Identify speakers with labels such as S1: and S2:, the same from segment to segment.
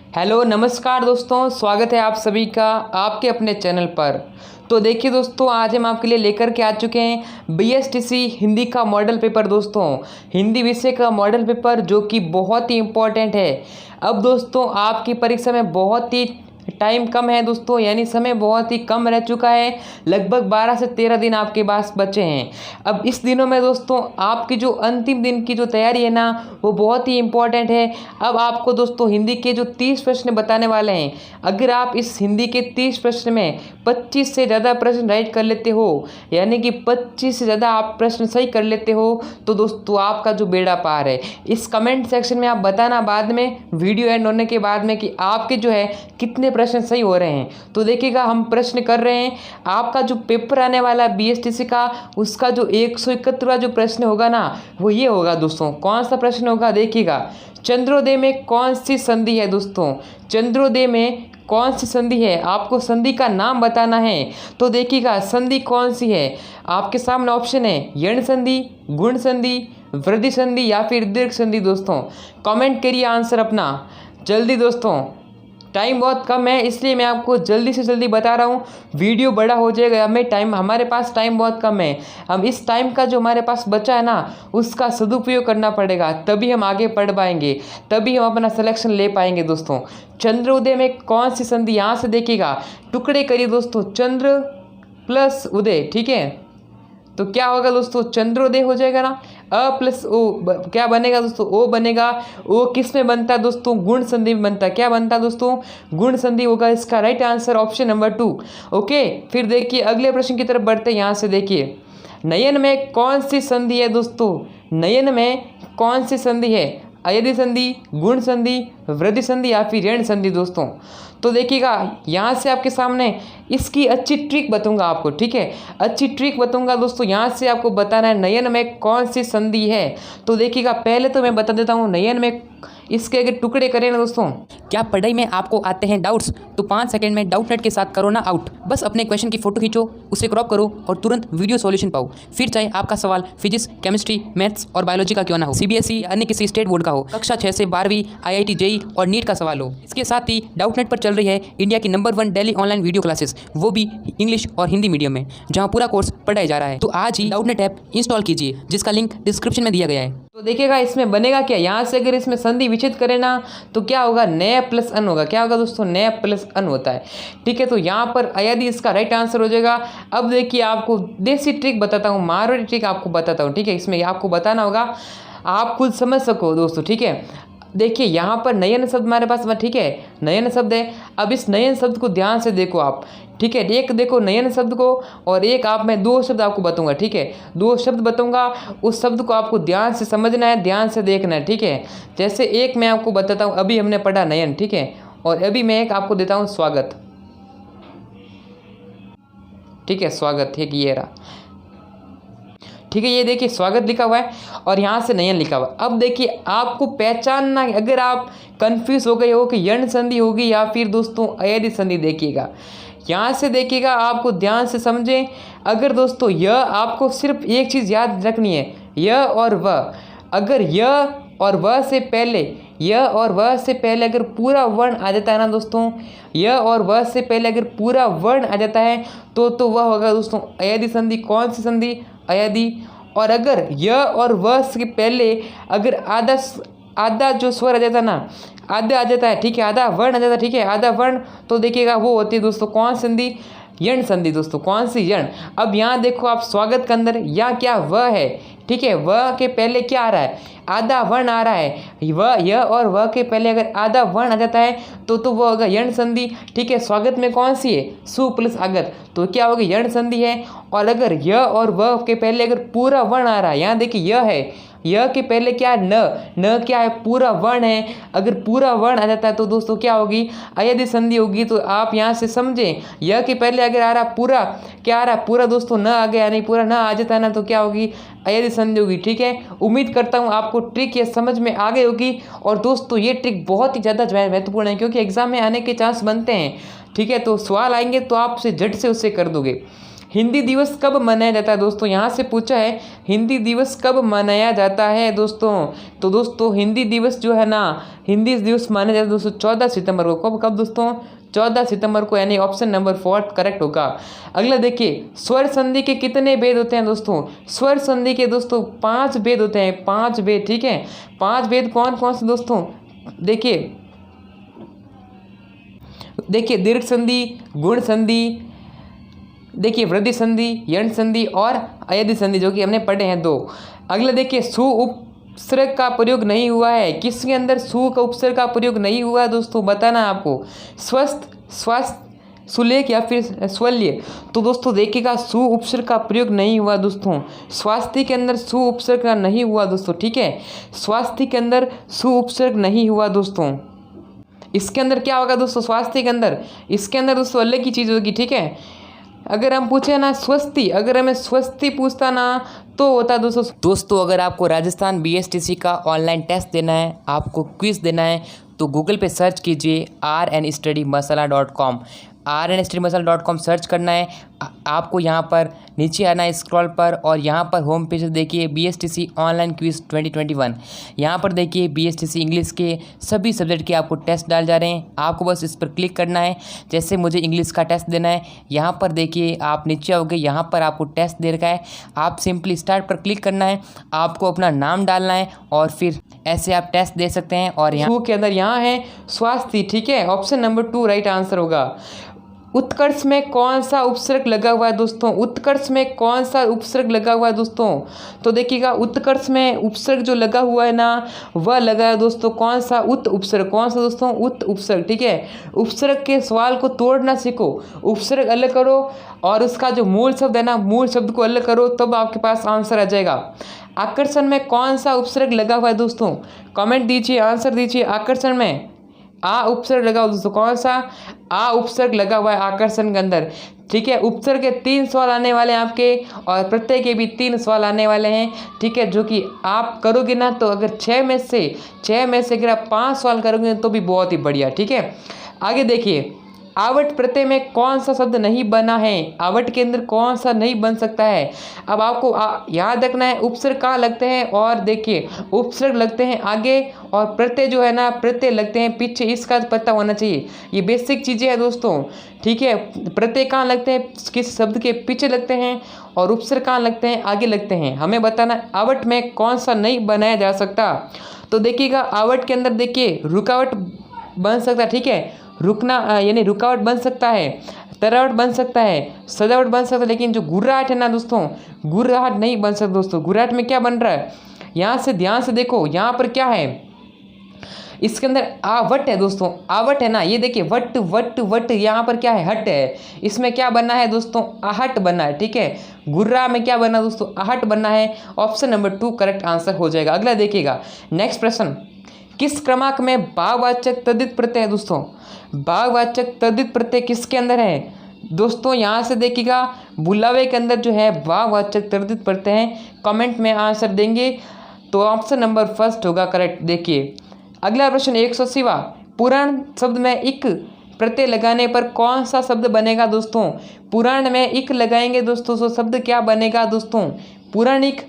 S1: Hello नमस्कार दोस्तों, स्वागत है आप सभी का आपके अपने चैनल पर। तो देखिए दोस्तों, आज हम आपके लिए लेकर के आ चुके हैं बीएसटीसी हिंदी का मॉडल पेपर। दोस्तों हिंदी विषय का मॉडल पेपर जो कि बहुत ही इम्पोर्टेंट है। अब दोस्तों आपकी परीक्षा में बहुत ही टाइम कम है दोस्तों, यानी समय बहुत ही कम रह चुका है। लगभग 12 से 13 दिन आपके पास बचे हैं। अब इस दिनों में दोस्तों आपकी जो अंतिम दिन की जो तैयारी है ना, वो बहुत ही इम्पोर्टेंट है। अब आपको दोस्तों हिंदी के जो 30 प्रश्न बताने वाले हैं, अगर आप इस हिंदी के 30 प्रश्न में 25 से ज़्यादा प्रश्न राइट कर लेते हो, यानी कि 25 से ज़्यादा आप प्रश्न सही कर लेते हो, तो दोस्तों आपका जो बेड़ा पार है। इस कमेंट सेक्शन में आप बताना बाद में, वीडियो एंड होने के बाद में, कि आपके जो है कितने प्रश्न सही हो रहे हैं। तो देखिएगा, हम प्रश्न कर रहे हैं। आपका जो पेपर आने वाला है बीएसटीसी का, उसका जो 171वां जो प्रश्न होगा ना, वो ये होगा दोस्तों। कौन सा प्रश्न होगा देखिएगा, चंद्रोदय में कौन सी संधि है। दोस्तों चंद्रोदय में कौन सी संधि है, आपको संधि का नाम बताना है। तो देखिएगा संधि कौन सी है, आपके सामने ऑप्शन है यण संधि, गुण संधि, वृद्धि संधि या फिर दीर्घ संधि। दोस्तों कमेंट करिए आंसर अपना जल्दी। दोस्तों टाइम बहुत कम है, इसलिए मैं आपको जल्दी से जल्दी बता रहा हूँ, वीडियो बड़ा हो जाएगा। हमारे पास टाइम बहुत कम है। हम इस टाइम का जो हमारे पास बचा है ना, उसका सदुपयोग करना पड़ेगा, तभी हम आगे पढ़ पाएंगे, तभी हम अपना सिलेक्शन ले पाएंगे। दोस्तों चंद्रोदय में कौन सी संधि, यहाँ से देखिएगा, टुकड़े करिए दोस्तों, चंद्र प्लस उदय, ठीक है। तो क्या होगा दोस्तों, चंद्रोदय हो जाएगा ना, अ प्लस ओ क्या बनेगा दोस्तों, ओ बनेगा। ओ किस में बनता है दोस्तों, गुण संधि में बनता है। क्या बनता है दोस्तों, गुण संधि होगा इसका right answer option number 2। Okay, फिर देखिए अगले प्रश्न की तरफ बढ़ते हैं। यहाँ से देखिए, नयन में कौन सी संधि है दोस्तों, नयन में कौन सी संधि है, अयदि संधि, गुण संधि, वृद्धि संधि या फिर ऋण संधि। दोस्तों तो देखिएगा, यहाँ से आपके सामने इसकी अच्छी ट्रिक बताऊंगा आपको, ठीक है, अच्छी ट्रिक बताऊंगा दोस्तों। यहाँ से आपको बताना है नयन में कौन सी संधि है। तो देखिएगा, पहले तो मैं बता देता हूँ, नयन में इसके अगर टुकड़े करें ना दोस्तों,
S2: क्या पढ़ाई में आपको आते हैं डाउट्स, तो 5 सेकंड में डाउट नेट के साथ करो ना आउट। बस अपने क्वेश्चन की फोटो खींचो, उसे क्रॉप करो और तुरंत वीडियो सॉल्यूशन पाओ। फिर चाहे आपका सवाल फिजिक्स, केमिस्ट्री, मैथ्स और बायोलॉजी का क्यों ना हो, सीबीएसई या अन्य किसी स्टेट बोर्ड का हो, कक्षा 6 से 12वीं, आईआईटी, जेईई और नीट का सवाल हो। इसके साथ ही डाउट नेट पर चल रही है इंडिया की number 1 daily online video classes, वो भी इंग्लिश और हिंदी मीडियम में, जहाँ पूरा कोर्स पढ़ाया जा रहा है। तो आज ही डाउट नेट ऐप इंस्टॉल कीजिए, जिसका लिंक डिस्क्रिप्शन में दिया गया है।
S1: तो देखिएगा इसमें बनेगा क्या, यहाँ से अगर इसमें संधि विच्छेद करें ना, तो क्या होगा, नय प्लस अन होगा। क्या होगा दोस्तों, नय प्लस अन होता है, ठीक है। तो यहाँ पर अयदि इसका राइट आंसर हो जाएगा। अब देखिए, आपको देसी ट्रिक बताता हूँ, मारवाड़ी ट्रिक आपको बताता हूँ, ठीक है। इसमें आपको बताना होगा, आप खुद समझ सको दोस्तों, ठीक है। देखिए यहाँ पर नयन शब्द हमारे पास, ठीक है, नयन शब्द है। अब इस नयन शब्द को ध्यान से देखो आप, ठीक है। एक देखो नयन शब्द को, और एक आप, मैं 2 शब्द आपको बताऊंगा, ठीक है। 2 शब्द बताऊंगा, उस शब्द को आपको ध्यान से समझना है, ध्यान से देखना है, ठीक है। जैसे एक मैं आपको बताता हूँ, अभी हमने पढ़ा नयन, ठीक है, और अभी मैं एक आपको देता हूँ स्वागत, ठीक है। स्वागत, ठीक, ये रहा, ठीक है। ये देखिए स्वागत लिखा हुआ है और यहाँ से नयन लिखा हुआ है। अब देखिए आपको पहचानना है, अगर आप कंफ्यूज हो गए हो कि यण संधि होगी या फिर दोस्तों अयदि संधि, देखिएगा यहाँ से देखिएगा, आपको ध्यान से समझें। अगर दोस्तों यह, आपको सिर्फ एक चीज़ याद रखनी है, यह और वह, अगर यह और वह से पहले, यह और वह से पहले अगर पूरा वर्ण आ जाता है ना दोस्तों, यह और वह से पहले अगर पूरा वर्ण आ जाता है, तो वह होगा दोस्तों अयदि संधि। कौन सी संधि, अयदि। और अगर यह और वह से पहले अगर आधा जो स्वर आ जाता है ना, आधा आ जाता है, ठीक है, आधा वर्ण आ जाता है, ठीक है, आधा वर्ण, तो देखिएगा वो होती है दोस्तों कौन संधि, यण संधि। दोस्तों कौन सी, यण। अब यहाँ देखो आप, स्वागत के अंदर या क्या वह है, ठीक है, वह के पहले क्या आ रहा है, आधा वर्ण आ रहा है। वह, यह और वह के पहले अगर आधा वर्ण आ जाता है, तो वह होगा यण संधि, ठीक है। स्वागत में कौन सी है, सु प्लस आगत, तो क्या होगा, यण संधि है। और अगर यह और वह के पहले अगर पूरा वर्ण आ रहा है, यहाँ देखिए यह है, यह के पहले क्या है, न क्या है, पूरा वर्ण है। अगर पूरा वर्ण आ जाता है तो दोस्तों क्या होगी, अयदि संधि होगी। तो आप यहाँ से समझें, यह के पहले अगर आ रहा पूरा, क्या आ रहा है, पूरा दोस्तों न आ गया, नहीं पूरा न आ जाता है ना, तो क्या होगी, अयदि संधि होगी, ठीक है। उम्मीद करता हूँ आपको ट्रिक ये समझ में आ गई होगी। और दोस्तों ये ट्रिक बहुत ही ज़्यादा महत्वपूर्ण है, क्योंकि एग्जाम में आने के चांस बनते हैं, ठीक है। तो सवाल आएंगे तो आपसे झट से उससे कर दोगे। हिंदी दिवस कब मनाया जाता है दोस्तों, यहाँ से पूछा है हिंदी दिवस कब मनाया जाता है दोस्तों। तो दोस्तों हिंदी दिवस जो है ना, हिंदी दिवस माना जाता है दोस्तों 14 सितंबर को। कब दोस्तों, 14 सितंबर को, यानी ऑप्शन नंबर 4 करेक्ट होगा। अगला देखिए, स्वर संधि के कितने भेद होते हैं दोस्तों। स्वर संधि के दोस्तों 5 भेद होते हैं, 5 भेद, ठीक है। 5 भेद कौन कौन से दोस्तों, देखिए दीर्घ संधि, गुण संधि, देखिए वृद्धि संधि, यण संधि और अयधि संधि, जो कि हमने पढ़े हैं 2। अगला देखिए, सु उपसर्ग का प्रयोग नहीं हुआ है, किसके अंदर सु का उपसर्ग का प्रयोग नहीं हुआ है दोस्तों, बताना है आपको। स्वस्थ, स्वास्थ्य, सुलेख या फिर स्वल्य। तो दोस्तों देखिएगा, सु उपसर्ग का प्रयोग नहीं हुआ दोस्तों। स्वास्थ्य के अंदर सु उपसर्ग का नहीं हुआ दोस्तों, ठीक है। स्वास्थ्य के अंदर सु उपसर्ग नहीं हुआ दोस्तों। इसके अंदर क्या होगा दोस्तों, स्वास्थ्य के अंदर, इसके अंदर दोस्तों अलग की चीज़ होगी, ठीक है। अगर हम पूछे ना स्वस्ति, अगर हमें स्वस्ति पूछता ना तो होता दोस्तों अगर आपको राजस्थान BSTC का ऑनलाइन टेस्ट देना है, आपको क्विज़ देना है, तो गूगल पे सर्च कीजिए rnstudymasala.com। rnstudymasala.com सर्च करना है, आपको यहाँ पर नीचे आना है स्क्रॉल पर, और यहाँ पर होम पेज देखिए BSTC ऑनलाइन क्विज़ 2021। यहाँ पर देखिए BSTC इंग्लिश के सभी सब्जेक्ट के आपको टेस्ट डाल जा रहे हैं, आपको बस इस पर क्लिक करना है। जैसे मुझे इंग्लिश का टेस्ट देना है, यहाँ पर देखिए आप नीचे आओगे, यहाँ पर आपको टेस्ट दे रखा है, आप सिंपली स्टार्ट पर क्लिक करना है, आपको अपना नाम डालना है और फिर ऐसे आप टेस्ट दे सकते हैं। और यहाँ के अंदर यहाँ है स्वास्थ्य, ठीक है, ऑप्शन नंबर 2 राइट आंसर होगा। उत्कर्ष में कौन सा उपसर्ग लगा हुआ है दोस्तों, उत्कर्ष में कौन सा उपसर्ग लगा हुआ है दोस्तों। तो देखिएगा, उत्कर्ष में उपसर्ग जो लगा हुआ है ना, वह लगा है दोस्तों कौन सा, उत उपसर्ग। कौन सा दोस्तों, उत उपसर्ग, ठीक है। उपसर्ग के सवाल को तोड़ना सीखो, उपसर्ग अलग करो और उसका जो मूल शब्द है ना, मूल शब्द को अलग करो, तब आपके पास आंसर आ जाएगा। आकर्षण में कौन सा उपसर्ग लगा हुआ है दोस्तों, कमेंट दीजिए, आंसर दीजिए। आकर्षण में आ उपसर्ग लगा हुआ दोस्तों, कौन सा, आ उपसर्ग लगा हुआ है आकर्षण के अंदर, ठीक है। उपसर्ग के 3 सवाल आने वाले हैं आपके, और प्रत्येक के भी 3 सवाल आने वाले हैं, ठीक है, जो कि आप करोगे ना, तो अगर 6 में से अगर आप 5 सवाल करोगे तो भी बहुत ही बढ़िया, ठीक है। आगे देखिए, आवट प्रत्यय में कौन सा शब्द नहीं बना है, आवट के अंदर कौन सा नहीं बन सकता है। अब आपको याद रखना है उपसर्ग कहाँ लगते हैं, और देखिए उपसर्ग लगते हैं आगे और प्रत्यय जो है ना, प्रत्यय लगते हैं पीछे, इसका पता होना चाहिए। ये बेसिक चीज़ें हैं दोस्तों, ठीक है। प्रत्यय कहाँ लगते हैं, किस शब्द के पीछे लगते हैं, और उपसर्ग कहाँ लगते हैं, आगे लगते हैं। हमें बताना आवट में कौन सा नहीं बनाया जा सकता। तो देखिएगा, आवट के अंदर देखिए रुकावट बन सकता है, ठीक है, रुकना यानी रुकावट बन सकता है, तरावट बन सकता है, सजावट बन सकता है, लेकिन जो गुर्राहट है ना दोस्तों, गुर्राहट नहीं बन सकता दोस्तों। गुर्राहट में क्या बन रहा है, यहाँ से ध्यान से देखो, यहाँ पर क्या है, इसके अंदर आवट है दोस्तों, आवट है ना, ये देखिए वट वट वट, यहाँ पर क्या है, हट है, इसमें क्या बना है दोस्तों, आहट बना है, ठीक है। गुर्रा में क्या बना दोस्तों, आहट बना है, ऑप्शन नंबर 2 करेक्ट आंसर हो जाएगा। अगला देखिएगा, नेक्स्ट प्रश्न, किस क्रमांक में भाववाचक तद्धित प्रत्यय है दोस्तों। भाववाचक तद्धित प्रत्यय किसके अंदर है दोस्तों, यहाँ से देखिएगा, बुलावे के अंदर जो है भाववाचक तद्धित प्रत्यय है, कमेंट में आंसर देंगे तो ऑप्शन नंबर 1 होगा करेक्ट। देखिए अगला प्रश्न 180वां, पुराण शब्द में इक प्रत्यय लगाने पर कौन सा शब्द बनेगा दोस्तों। पुराण में इक लगाएंगे दोस्तों तो शब्द क्या बनेगा दोस्तों, पुराणिक,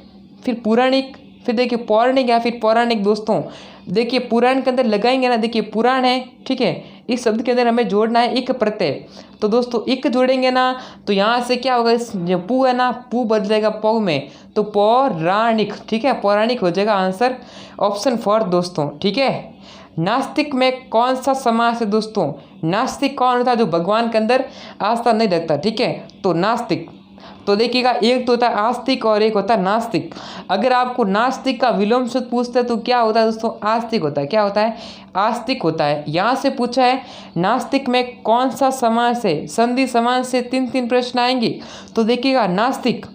S1: फिर पुराणिक, फिर देखिए पौराणिक या फिर पौराणिक दोस्तों। देखिए पुराण के अंदर लगाएंगे ना, देखिए पुराण है, ठीक है, इस शब्द के अंदर हमें जोड़ना है इक प्रत्यय। तो दोस्तों इक जोड़ेंगे ना तो यहाँ से क्या होगा, इस जो पू है ना, पू बदलेगा पौ में, तो पौराणिक, ठीक है, पौराणिक हो जाएगा आंसर, ऑप्शन 4 दोस्तों, ठीक है। नास्तिक में कौन सा समास है दोस्तों। नास्तिक कौन होता है, जो भगवान के अंदर आस्था नहीं रखता, ठीक है, तो नास्तिक। तो देखिएगा, एक तो होता है आस्तिक और एक होता है नास्तिक। अगर आपको नास्तिक का विलोम शब्द पूछते हैं तो क्या होता है दोस्तों, आस्तिक होता है। क्या होता है, आस्तिक होता है। यहाँ से पूछा है नास्तिक में कौन सा समास है, संधि समास से 3 प्रश्न आएंगे। तो देखिएगा, नास्तिक,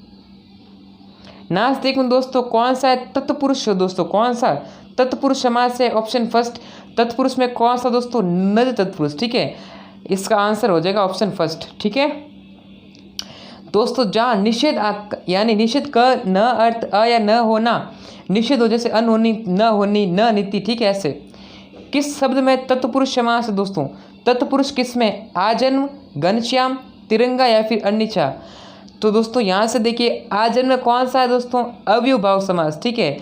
S1: नास्तिक में दोस्तों कौन सा है, तत्पुरुष दोस्तों, कौन सा तत्पुरुष समास है, ऑप्शन 1। तत्पुरुष में कौन सा दोस्तों, नज तत्पुरुष, ठीक है, इसका आंसर हो जाएगा ऑप्शन 1, ठीक है दोस्तों। जहाँ निषेध यानी निषेध क न अर्थ अ या न होना, निषेध हो जैसे अनहोनी, न होनी, न नीति, ठीक है, ऐसे किस शब्द में तत्पुरुष समास है दोस्तों। तत्पुरुष किस में, आजन्म, घनश्याम, तिरंगा या फिर अन्यथा। तो दोस्तों यहाँ से देखिए आजन्म में कौन सा है दोस्तों, अव्ययभाव समास। ठीक है,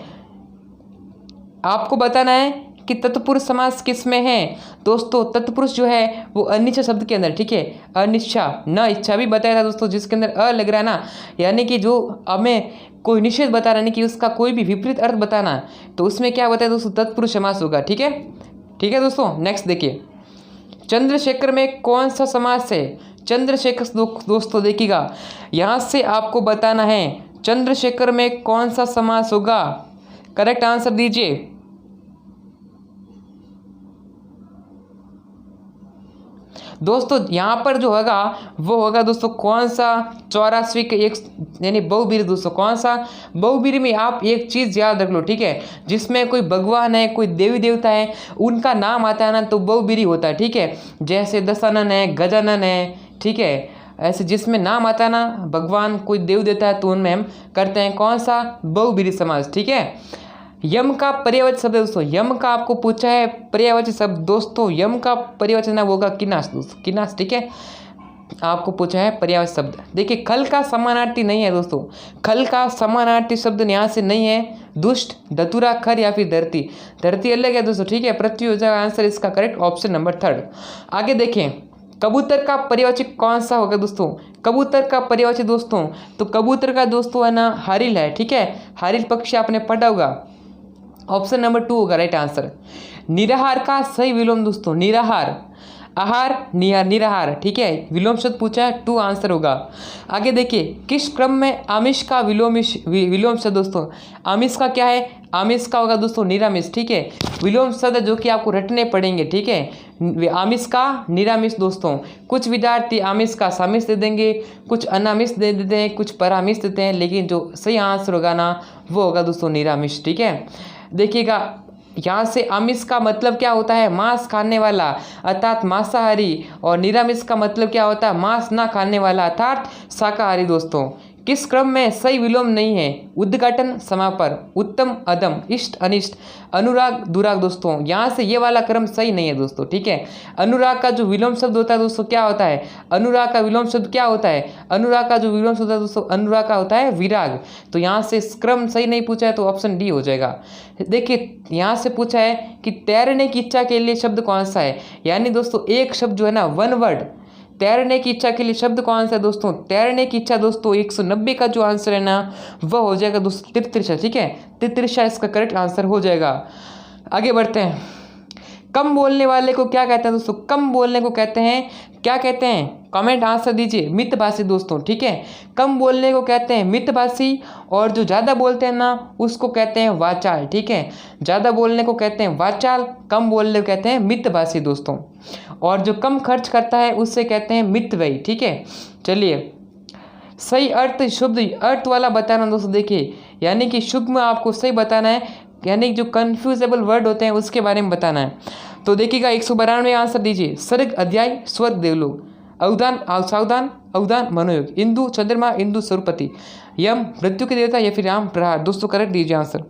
S1: आपको बताना है कि तत्पुरुष समास किस में है दोस्तों। तत्पुरुष जो है वो अनिच्छा शब्द के अंदर, ठीक है, अनिच्छा न इच्छा भी बताया था दोस्तों, जिसके अंदर अ लग रहा है ना, यानी कि जो हमें कोई निषेध बता रहा है कि उसका कोई भी विपरीत अर्थ बताना, तो उसमें क्या बताया दोस्तों, तत्पुरुष समास होगा। ठीक है, ठीक है दोस्तों। नेक्स्ट देखिए, चंद्रशेखर में कौन सा समास है। चंद्रशेखर दोस्तों देखिएगा, यहाँ से आपको बताना है चंद्रशेखर में कौन सा समास होगा। करेक्ट आंसर दीजिए। दोस्तों यहाँ पर जो होगा वो होगा दोस्तों कौन सा, 84 के एक यानी बहुवीर दोस्तों। कौन सा, बहुवीर में आप एक चीज़ याद रख लो, ठीक है, जिसमें कोई भगवान है, कोई देवी देवता है, उनका नाम आता है ना, तो बहुवीर होता है। ठीक है, जैसे दशानन है, गजानन है, ठीक है, ऐसे जिसमें नाम आता है ना भगवान, कोई देव देवता है, तो उनमें हम करते हैं कौन सा, बहुवीर समास। ठीक है, यम का पर्यायवाची शब्द दोस्तों, यम का आपको पूछा है पर्यायवाची शब्द दोस्तों, यम का पर्यायवाची नाम होगा किनाश दोस्तों, किनाश। ठीक है, आपको पूछा है पर्यायवाची शब्द। देखिए खल का समानार्थी नहीं है दोस्तों, खल का समानार्थी शब्द यहाँ से नहीं है। दुष्ट, दतुरा, खर या फिर धरती, धरती अलग है दोस्तों। ठीक है, पृथ्वी हो जाएगा आंसर इसका करेक्ट, ऑप्शन नंबर 3। आगे देखें, कबूतर का पर्यायवाची कौन सा होगा दोस्तों। कबूतर का पर्यायवाची दोस्तों, तो कबूतर का दोस्तों है ना हारिल है। ठीक है, हारिल पक्षी आपने पढ़ा होगा, ऑप्शन नंबर 2 होगा राइट आंसर। निराहार का सही विलोम दोस्तों, निराहार, आहार, निहार, निराहार। ठीक है, विलोम शब्द पूछा है, 2 आंसर होगा। आगे देखिए, किस क्रम में आमिष का विलोम शब्द दोस्तों, आमिष का क्या है, आमिष का होगा दोस्तों निरामिष। ठीक है, विलोम शब्द जो कि आपको रटने पड़ेंगे। ठीक है, आमिष का निरामिष दोस्तों। कुछ विद्यार्थी आमिष का सामिष दे देंगे, कुछ अनामिष दे देते हैं, कुछ परामिष देते हैं, लेकिन जो सही आंसर होगा ना वो होगा दोस्तों निरामिष। ठीक है, देखिएगा यहाँ से आमिष का मतलब क्या होता है, मांस खाने वाला अर्थात मांसाहारी, और निरामिष का मतलब क्या होता है, मांस ना खाने वाला अर्थात शाकाहारी दोस्तों। किस क्रम में सही विलोम नहीं है, उद्घाटन, समापर, उत्तम, अदम, इष्ट, अनिष्ट, अनुराग, दुराग दोस्तों। यहाँ से ये वाला क्रम सही नहीं है दोस्तों। ठीक है, अनुराग का जो विलोम शब्द होता है दोस्तों क्या होता है, अनुराग का विलोम शब्द क्या होता है, अनुराग का जो विलोम शब्द होता है दोस्तों, अनुराग का होता है विराग। तो यहाँ से क्रम सही नहीं पूछा है, तो ऑप्शन डी हो जाएगा। देखिए यहाँ से पूछा है कि तैरने की इच्छा के लिए शब्द कौन सा है, यानी दोस्तों एक शब्द जो है ना, वन वर्ड, तैरने की इच्छा के लिए शब्द कौन सा है दोस्तों, तैरने की इच्छा दोस्तों 190 का जो आंसर है ना वह हो जाएगा दोस्तों तितृषा। ठीक है, तितृषा इसका करेक्ट आंसर हो जाएगा। आगे बढ़ते हैं, कम बोलने वाले को क्या कहते हैं दोस्तों, कम बोलने को कहते हैं, क्या कहते हैं, कमेंट आंसर दीजिए, मितभाषी दोस्तों। ठीक है, कम बोलने को कहते हैं मितभाषी, और जो ज़्यादा बोलते हैं ना उसको कहते हैं वाचाल। ठीक है, ज़्यादा बोलने को कहते हैं वाचाल, कम बोलने को कहते हैं मितभाषी दोस्तों, और जो कम खर्च करता है उससे कहते हैं मितव्ययी। ठीक है, चलिए सही अर्थ, शुद्ध अर्थ वाला बताना दोस्तों। देखिए यानी कि शुद्ध में आपको सही बताना है, यानी जो कन्फ्यूजेबल वर्ड होते हैं उसके बारे में बताना है। तो देखिएगा 192 आंसर दीजिए, सर्ग, अध्याय, स्वर्ग, देवलोक, अवदान, सावधान, अवदान, मनोयोग, इंदु, चंद्रमा, इंदु, सरस्वती, यम, मृत्यु के देवता, या फिर राम, प्रहार दोस्तों। करेक्ट दीजिए आंसर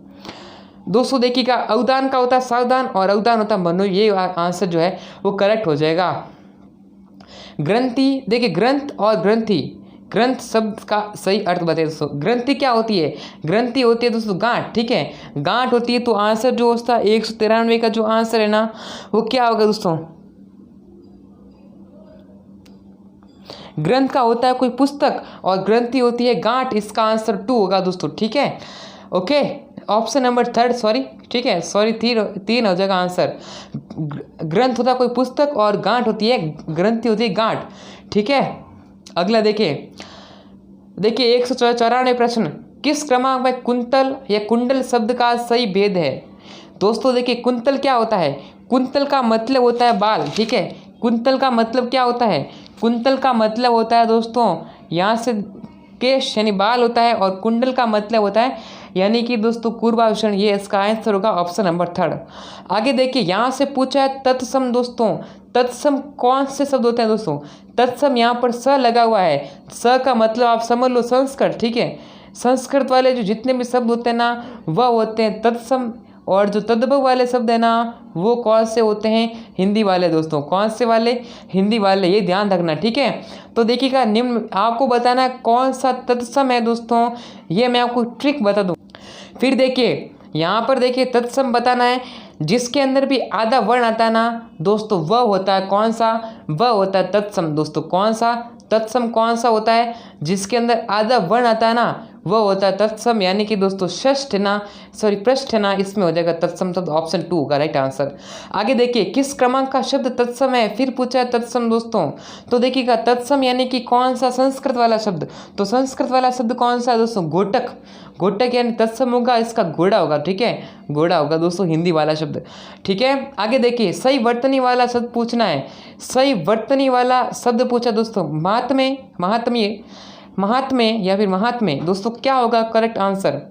S1: दोस्तों। देखिएगा अवदान का होता है सावधान, और अवदान होता है मनोयोग, ये आंसर जो है वो करेक्ट हो जाएगा। ग्रंथि, देखिए ग्रंथ और ग्रंथि, ग्रंथ शब्द का सही अर्थ बताइए दोस्तों। ग्रंथि क्या होती है, ग्रंथि होती है दोस्तों गांठ। ठीक है, गांठ होती है, तो आंसर जो होता है 193 का जो आंसर है ना वो क्या होगा दोस्तों, ग्रंथ का होता है कोई पुस्तक, और ग्रंथि होती है गांठ, इसका आंसर 2 होगा दोस्तों। ठीक है, ओके, ऑप्शन नंबर 3 सॉरी। ठीक है, सॉरी 3 हो जाएगा आंसर। ग्रंथ होता है कोई पुस्तक, और गांठ होती है, ग्रंथि होती है गांठ। ठीक है, अगला देखिए 194 प्रश्न, किस क्रमांक में कुंतल या कुंडल शब्द का सही भेद है दोस्तों। देखिए कुंतल क्या होता है, कुंतल का मतलब होता है बाल। ठीक है, कुंतल का मतलब क्या होता है, कुंतल का मतलब होता है दोस्तों यहाँ से केश यानी बाल होता है, और कुंडल का मतलब होता है यानी कि दोस्तों पूर्वाभूषण। ये इसका आंसर होगा ऑप्शन नंबर 3। आगे देखिए यहाँ से पूछा है तत्सम दोस्तों, तत्सम कौन से शब्द होते हैं दोस्तों, तत्सम यहाँ पर स लगा हुआ है, स का मतलब आप समझ लो संस्कृत। ठीक है, संस्कृत वाले जो जितने भी शब्द होते हैं ना वह होते हैं तत्सम, और जो तद्भव वाले शब्द है ना वो कौन से होते हैं, हिंदी वाले दोस्तों। कौन से वाले, हिंदी वाले, ये ध्यान रखना, ठीक है। तो देखिएगा निम्न आपको बताना है कौन सा तत्सम है दोस्तों, ये मैं आपको ट्रिक बता दूं। फिर देखिए यहाँ पर देखिए तत्सम बताना है, जिसके अंदर भी आधा वर्ण आता है ना दोस्तों वह होता है कौन सा, वह होता है तत्सम दोस्तों। कौन सा तत्सम, कौन सा होता है जिसके अंदर आधा वर्ण आता है ना वह होता है तत्सम, यानी कि दोस्तों षष्ठ ना, सॉरी पृष्ठ ना, इसमें हो जाएगा तत्सम शब्द, ऑप्शन 2 का राइट आंसर। आगे देखिए किस क्रमांक का शब्द तत्सम है, फिर पूछा है तत्सम दोस्तों। तो देखिएगा तत्सम यानी कि कौन सा संस्कृत वाला शब्द, तो संस्कृत वाला शब्द कौन सा है दोस्तों, घोटक। घोटक यानी तत्सम होगा, इसका घोड़ा होगा, ठीक है, घोड़ा होगा दोस्तों हिंदी वाला शब्द, ठीक है। आगे देखिए सही वर्तनी वाला शब्द पूछना है, सही वर्तनी वाला शब्द पूछा दोस्तों। महात्म्य, महात्म्य, महात्म्य या फिर महात्म्य दोस्तों क्या होगा करेक्ट आंसर,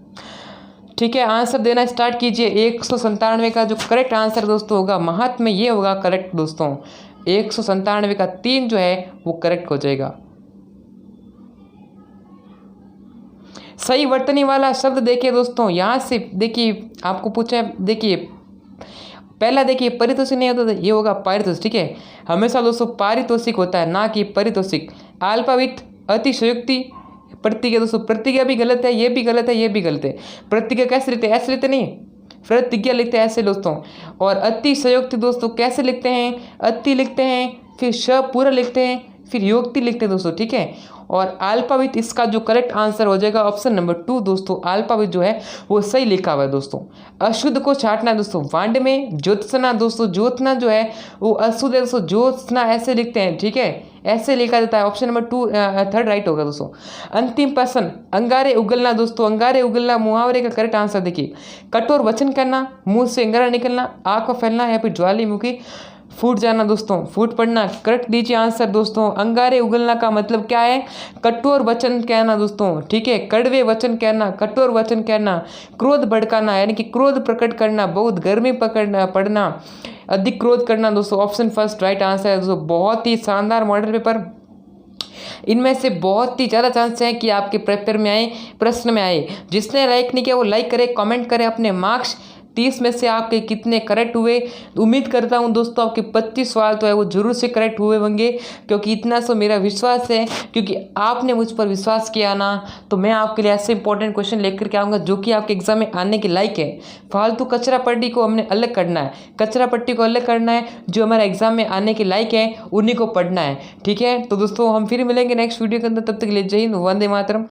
S1: ठीक है। आंसर देना स्टार्ट कीजिए। 197 का जो करेक्ट आंसर दोस्तों होगा महात्म्य, ये होगा करेक्ट दोस्तों। 197 का 3 जो है वो करेक्ट हो जाएगा। सही वर्तनी वाला शब्द देखिए दोस्तों, यहाँ से देखिए आपको पूछा है, देखिए पहला देखिए परितोषिक नहीं होता, ये होगा पारितोषिक, ठीक है। हमेशा दोस्तों पारितोषिक होता है ना कि परितोषिक। अल्पावित, अतिशयोक्ति, प्रतिज्ञा दोस्तों, प्रतिज्ञा भी गलत है, ये भी गलत है, ये भी गलत है। प्रतिज्ञा कैसे लिखते हैं, ऐसे लिखते नहीं, प्रतिज्ञा लिखते हैं ऐसे दोस्तों। और अतिशयोक्ति दोस्तों कैसे लिखते हैं, अति लिखते हैं, फिर श पूरा लिखते हैं, फिर योक्ति लिखते हैं दोस्तों, ठीक है। और अल्पावित इसका जो करेक्ट आंसर हो जाएगा ऑप्शन नंबर 2 दोस्तों। अल्पावित जो है वो सही लिखा हुआ है दोस्तों। अशुद्ध को छांटना दोस्तों, वांड में ज्योत्सना दोस्तों, ज्योत्सना जो है वो अशुद्ध है दोस्तों, ज्योत्सना ऐसे लिखते हैं, ठीक है, ऐसे लिखा जाता है। ऑप्शन नंबर 2 थर्ड राइट होगा दोस्तों। अंतिम प्रश्न, अंगारे उगलना दोस्तों, अंगारे उगलना मुहावरे का करेक्ट आंसर देखिए। कठोर वचन करना, मुंह से अंगारा निकलना, आग को फैलना या फिर ज्वालामुखी फूट जाना दोस्तों, फूट पड़ना। करेक्ट दीजिए आंसर दोस्तों। अंगारे उगलना का मतलब क्या है, कठोर वचन कहना दोस्तों, ठीक है, कड़वे वचन कहना, कठोर वचन कहना। क्रोध भड़काना यानी कि क्रोध प्रकट करना, बहुत गर्मी पड़ना, अधिक क्रोध करना दोस्तों। ऑप्शन फर्स्ट राइट आंसर है दोस्तों। बहुत ही शानदार मॉडल पेपर, इनमें से बहुत ही ज़्यादा चांस है कि आपके पेपर में आए, प्रश्न में आए। जिसने लाइक नहीं किया वो लाइक करे, कमेंट करे अपने मार्क्स 30 में से आपके कितने करेक्ट हुए। उम्मीद करता हूं दोस्तों आपके 25 सवाल तो है वो जरूर से करेक्ट हुए होंगे, क्योंकि इतना सो मेरा विश्वास है, क्योंकि आपने मुझ पर विश्वास किया ना, तो मैं आपके लिए ऐसे इंपॉर्टेंट क्वेश्चन लेकर के आऊँगा जो कि आपके एग्जाम में आने के लायक है। फालतू कचरा पट्टी को हमने अलग करना है, कचरा पट्टी को अलग करना है, जो हमारे एग्जाम में आने के लायक है उन्हीं को पढ़ना है, ठीक है। तो दोस्तों हम फिर मिलेंगे नेक्स्ट वीडियो के अंदर, तब तक के लिए जय हिंद, वंदे मातरम।